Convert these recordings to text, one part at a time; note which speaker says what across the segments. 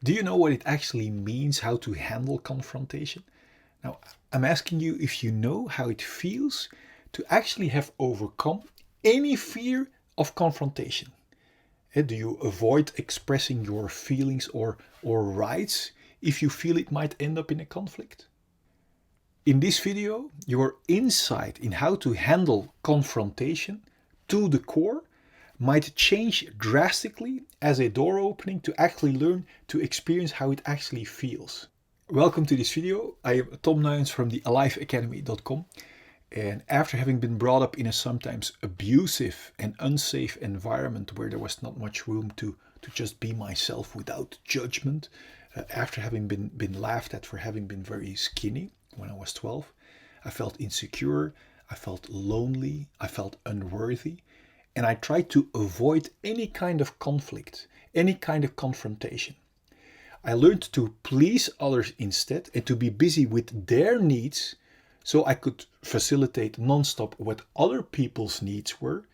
Speaker 1: Do you know what it actually means, how to handle confrontation? Now, I'm asking you if you know how it feels to actually have overcome any fear of confrontation. Do you avoid expressing your feelings or rights if you feel it might end up in a conflict? In this video, your insight in how to handle confrontation to the core might change drastically as a door opening to actually learn to experience how it actually feels. Welcome to this video. I am Tom Nuyens from the aliveacademy.com, and after having been brought up in a sometimes abusive and unsafe environment where there was not much room to just be myself without judgment, after having been laughed at for having been very skinny when I was 12, I felt insecure, I felt lonely, I felt unworthy, and I tried to avoid any kind of conflict, any kind of confrontation. I learned to please others instead and to be busy with their needs so I could facilitate nonstop what other people's needs were,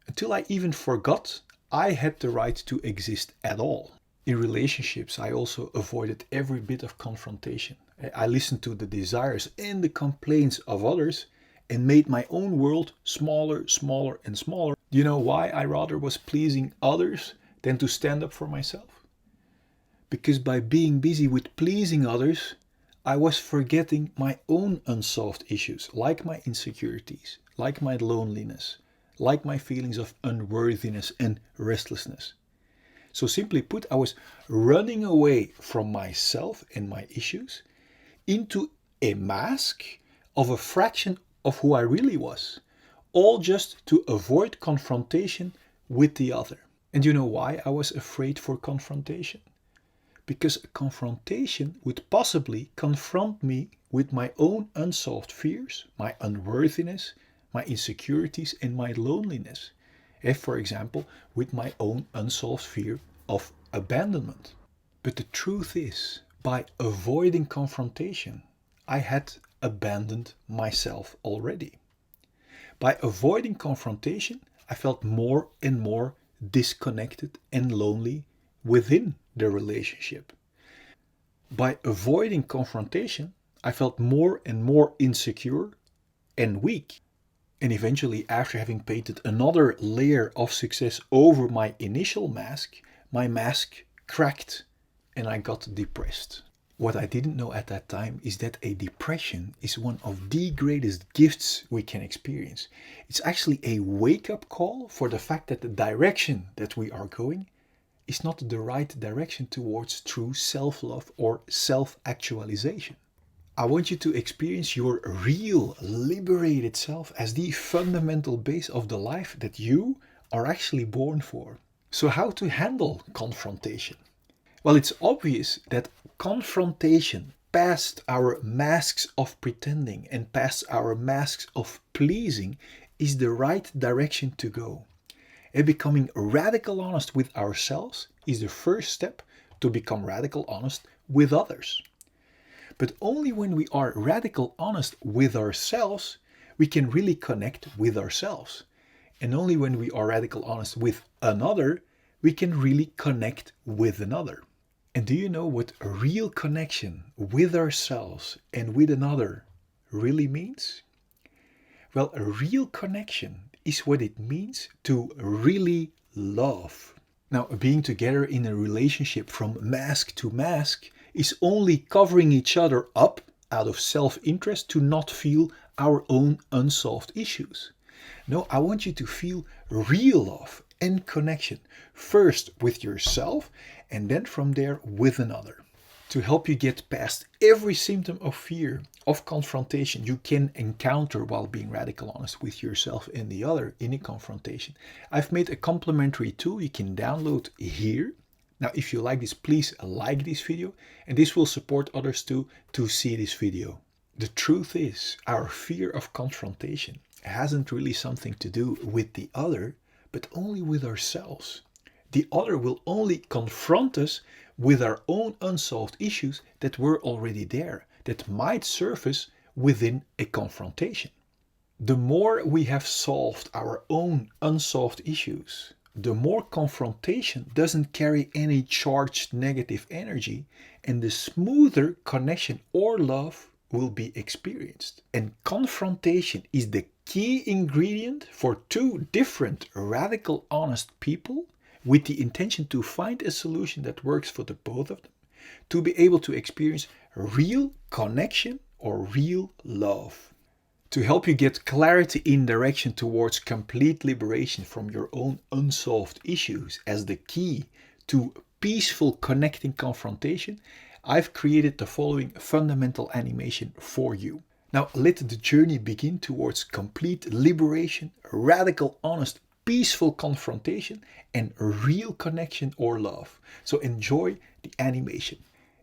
Speaker 1: until I even forgot I had the right to exist at all. In relationships, I also avoided every bit of confrontation. I listened to the desires and the complaints of others and made my own world smaller, smaller, and smaller. Do you know why I rather was pleasing others than to stand up for myself? Because by being busy with pleasing others, I was forgetting my own unsolved issues, like my insecurities, like my loneliness, like my feelings of unworthiness and restlessness. So simply put, I was running away from myself and my issues into a mask of a fraction of who I really was, all just to avoid confrontation with the other. And you know why I was afraid for confrontation? Because a confrontation would possibly confront me with my own unsolved fears, my unworthiness, my insecurities, and my loneliness. If, for example, with my own unsolved fear of abandonment. But the truth is, by avoiding confrontation, I had abandoned myself already. By avoiding confrontation, I felt more and more disconnected and lonely within the relationship. By avoiding confrontation, I felt more and more insecure and weak. And eventually, after having painted another layer of success over my initial mask, my mask cracked and I got depressed. What I didn't know at that time is that a depression is one of the greatest gifts we can experience. It's actually a wake-up call for the fact that the direction that we are going is not the right direction towards true self-love or self-actualization. I want you to experience your real liberated self as the fundamental base of the life that you are actually born for. So how to handle confrontation? Well, it's obvious that confrontation past our masks of pretending and past our masks of pleasing is the right direction to go. And becoming radical honest with ourselves is the first step to become radical honest with others. But only when we are radical honest with ourselves, we can really connect with ourselves. And only when we are radical honest with another, we can really connect with another. And do you know what a real connection with ourselves and with another really means? Well, a real connection is what it means to really love. Now, being together in a relationship from mask to mask is only covering each other up out of self-interest to not feel our own unsolved issues. No, I want you to feel real love and connection, first with yourself and then from there with another. To help you get past every symptom of fear, of confrontation you can encounter while being radical honest with yourself and the other in a confrontation, I've made a complimentary tool you can download here. Now, if you like this, please like this video, and this will support others too to see this video. The truth is, our fear of confrontation hasn't really something to do with the other, but only with ourselves. The other will only confront us with our own unsolved issues that were already there, that might surface within a confrontation. The more we have solved our own unsolved issues, the more confrontation doesn't carry any charged negative energy, and the smoother connection or love will be experienced. And confrontation is the key ingredient for two different, radical, honest people with the intention to find a solution that works for the both of them, to be able to experience real connection or real love. To help you get clarity in direction towards complete liberation from your own unsolved issues as the key to peaceful connecting confrontation, I've created the following fundamental animation for you. Now let the journey begin towards complete liberation, radical, honest, peaceful confrontation, and real connection or love. So enjoy the animation.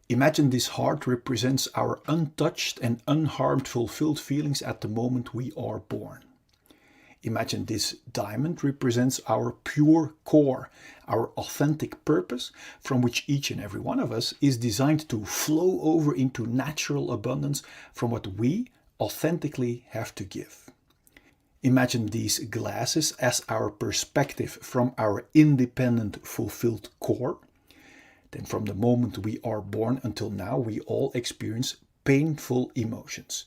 Speaker 1: Imagine this heart represents our untouched and unharmed fulfilled feelings at the moment we are born. Imagine this diamond represents our pure core, our authentic purpose, from which each and every one of us is designed to flow over into natural abundance from what we authentically have to give. Imagine these glasses as our perspective from our independent, fulfilled core. Then from the moment we are born until now, we all experience painful emotions.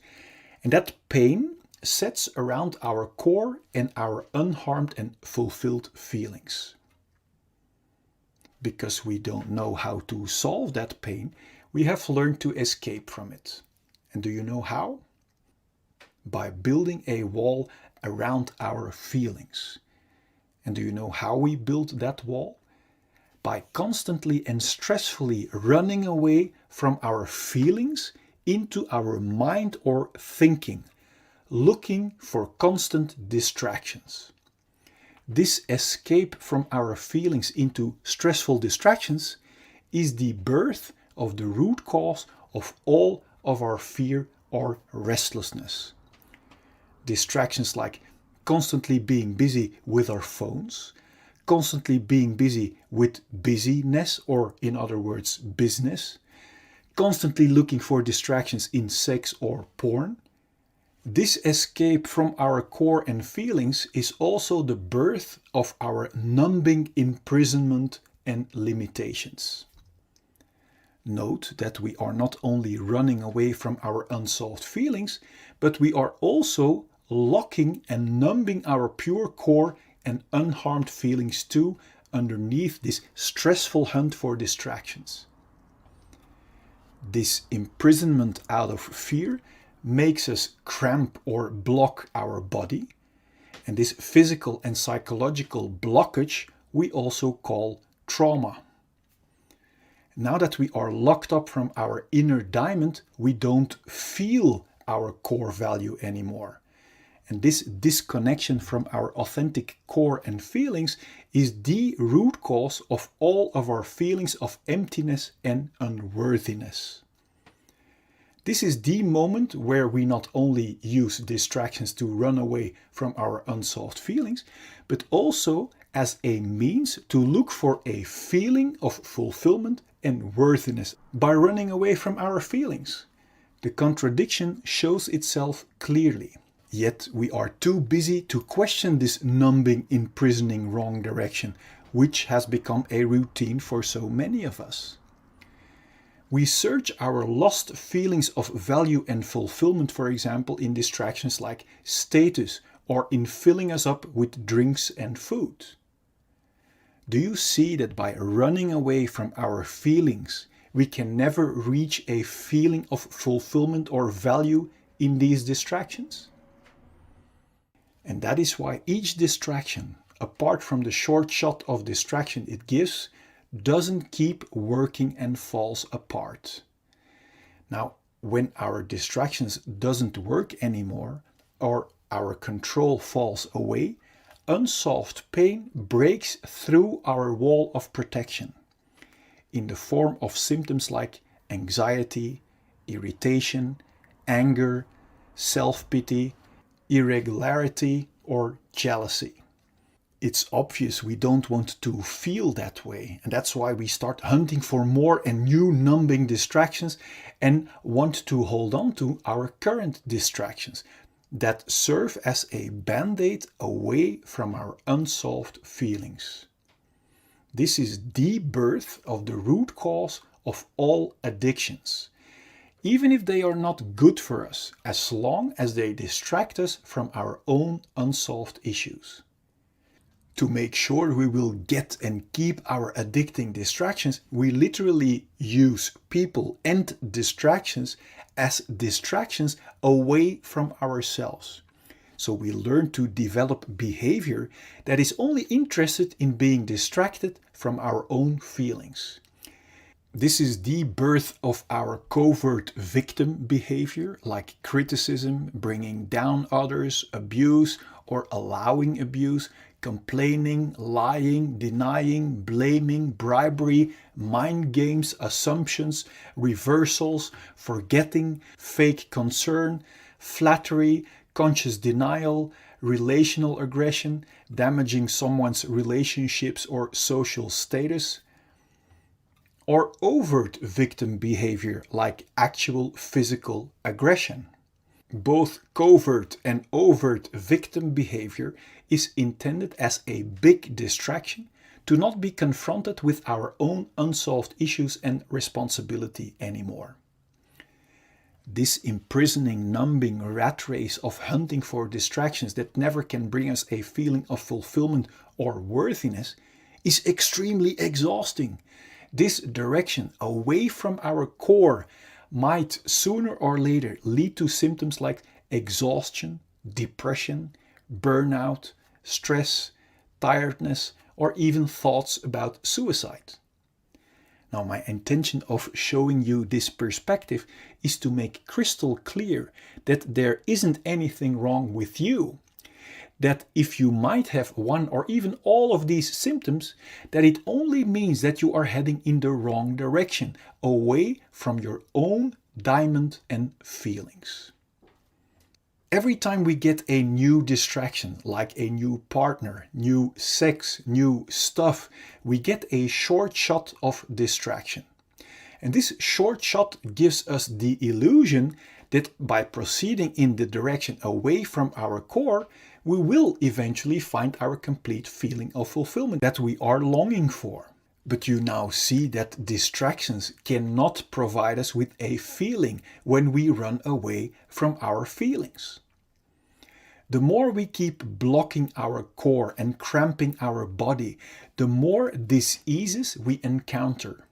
Speaker 1: And that pain sets around our core and our unharmed and fulfilled feelings. Because we don't know how to solve that pain, we have learned to escape from it. And do you know how? By building a wall around our feelings. And do you know how we build that wall? By constantly and stressfully running away from our feelings into our mind or thinking, looking for constant distractions. This escape from our feelings into stressful distractions is the birth of the root cause of all of our fear or restlessness. Distractions like constantly being busy with our phones, constantly being busy with busyness, or in other words, business, constantly looking for distractions in sex or porn. This escape from our core and feelings is also the birth of our numbing imprisonment and limitations. Note that we are not only running away from our unsolved feelings, but we are also locking and numbing our pure core and unharmed feelings too underneath this stressful hunt for distractions. This imprisonment out of fear makes us cramp or block our body, and this physical and psychological blockage we also call trauma. Now that we are locked up from our inner diamond, we don't feel our core value anymore. And this disconnection from our authentic core and feelings is the root cause of all of our feelings of emptiness and unworthiness. This is the moment where we not only use distractions to run away from our unsolved feelings, but also as a means to look for a feeling of fulfillment and worthiness by running away from our feelings. The contradiction shows itself clearly. Yet we are too busy to question this numbing, imprisoning wrong direction, which has become a routine for so many of us. We search our lost feelings of value and fulfillment, for example, in distractions like status or in filling us up with drinks and food. Do you see that by running away from our feelings, we can never reach a feeling of fulfillment or value in these distractions? And that is why each distraction, apart from the short shot of distraction it gives, doesn't keep working and falls apart. Now, when our distractions doesn't work anymore, or our control falls away, unsolved pain breaks through our wall of protection in the form of symptoms like anxiety, irritation, anger, self-pity, irregularity, or jealousy. It's obvious we don't want to feel that way, and that's why we start hunting for more and new numbing distractions and want to hold on to our current distractions that serve as a band-aid away from our unsolved feelings. This is the birth of the root cause of all addictions, even if they are not good for us, as long as they distract us from our own unsolved issues. To make sure we will get and keep our addicting distractions, we literally use people and distractions as distractions away from ourselves. So we learn to develop behavior that is only interested in being distracted from our own feelings. This is the birth of our covert victim behavior, like criticism, bringing down others, abuse or allowing abuse, complaining, lying, denying, blaming, bribery, mind games, assumptions, reversals, forgetting, fake concern, flattery, conscious denial, relational aggression, damaging someone's relationships or social status, or overt victim behavior like actual physical aggression. Both covert and overt victim behavior is intended as a big distraction to not be confronted with our own unsolved issues and responsibility anymore. This imprisoning, numbing rat race of hunting for distractions that never can bring us a feeling of fulfillment or worthiness is extremely exhausting. This direction away from our core might sooner or later lead to symptoms like exhaustion, depression, burnout, stress, tiredness, or even thoughts about suicide. Now, my intention of showing you this perspective is to make crystal clear that there isn't anything wrong with you. That if you might have one or even all of these symptoms, that it only means that you are heading in the wrong direction, away from your own diamond and feelings. Every time we get a new distraction, like a new partner, new sex, new stuff, we get a short shot of distraction. And this short shot gives us the illusion that by proceeding in the direction away from our core, we will eventually find our complete feeling of fulfillment that we are longing for. But you now see that distractions cannot provide us with a feeling when we run away from our feelings. The more we keep blocking our core and cramping our body, the more diseases we encounter.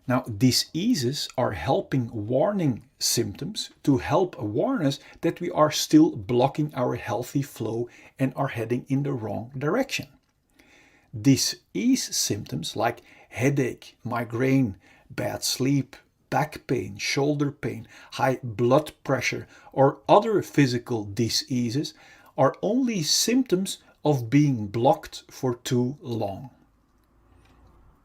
Speaker 1: Now, diseases are helping warning symptoms to help warn us that we are still blocking our healthy flow and are heading in the wrong direction. Disease symptoms like headache, migraine, bad sleep, back pain, shoulder pain, high blood pressure, or other physical diseases are only symptoms of being blocked for too long.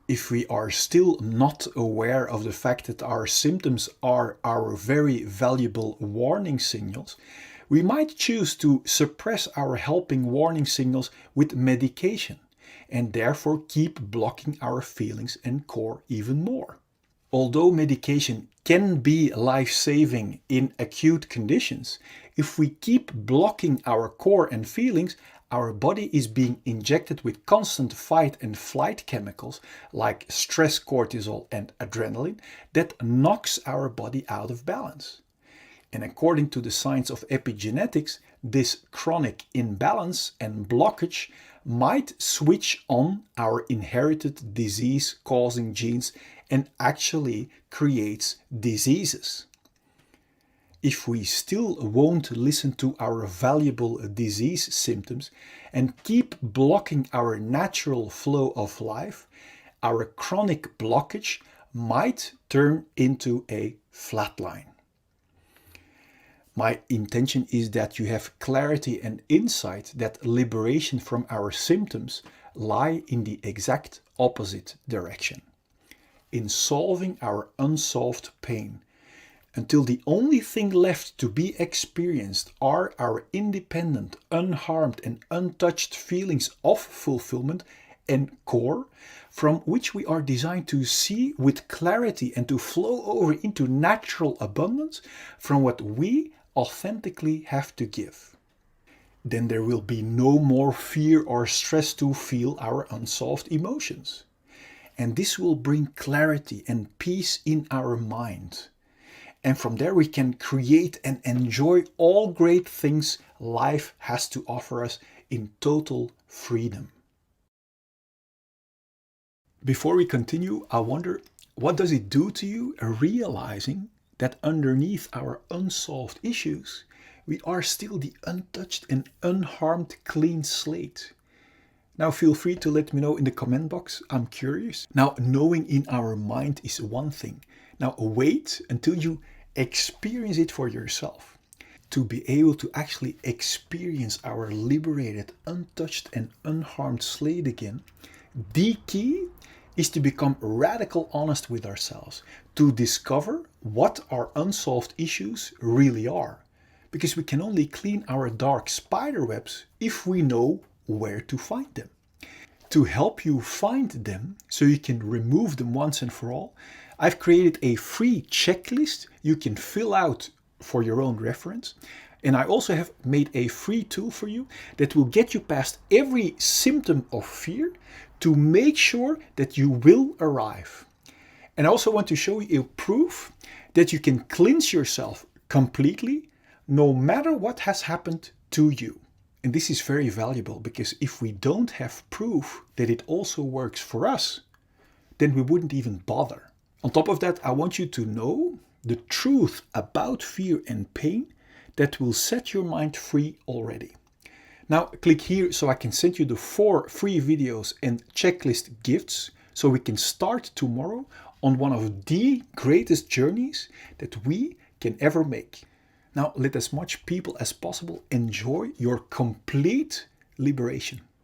Speaker 1: If we are still not aware of the fact that our symptoms are our very valuable warning signals, we might choose to suppress our helping warning signals with medication and therefore keep blocking our feelings and core even more. Although medication can be life-saving in acute conditions, if we keep blocking our core and feelings, our body is being injected with constant fight and flight chemicals like stress cortisol and adrenaline that knocks our body out of balance. And according to the science of epigenetics, this chronic imbalance and blockage might switch on our inherited disease-causing genes and actually creates diseases. If we still won't listen to our valuable disease symptoms and keep blocking our natural flow of life, our chronic blockage might turn into a flatline. My intention is that you have clarity and insight that liberation from our symptoms lie in the exact opposite direction, in solving our unsolved pain, until the only thing left to be experienced are our independent, unharmed and untouched feelings of fulfillment and core, from which we are designed to see with clarity and to flow over into natural abundance from what we authentically have to give. then there will be no more fear or stress to feel our unsolved emotions. And this will bring clarity and peace in our mind. And from there we can create and enjoy all great things life has to offer us in total freedom. Before we continue, I wonder, what does it do to you realizing that underneath our unsolved issues, we are still the untouched and unharmed clean slate? Now feel free to let me know in the comment box. I'm curious. Now, knowing in our mind is one thing. Now wait until you experience it for yourself. To be able to actually experience our liberated, untouched and unharmed slate again, the key is to become radical honest with ourselves, to discover what our unsolved issues really are. Because we can only clean our dark spider webs if we know where to find them. To help you find them so you can remove them once and for all, I've created a free checklist you can fill out for your own reference. And I also have made a free tool for you that will get you past every symptom of fear to make sure that you will arrive. And I also want to show you a proof that you can cleanse yourself completely no matter what has happened to you. And this is very valuable because if we don't have proof that it also works for us, then we wouldn't even bother. On top of that, I want you to know the truth about fear and pain that will set your mind free already. Now click here so I can send you the 4 free videos and checklist gifts so we can start tomorrow on one of the greatest journeys that we can ever make. Now let as much people as possible enjoy your complete liberation.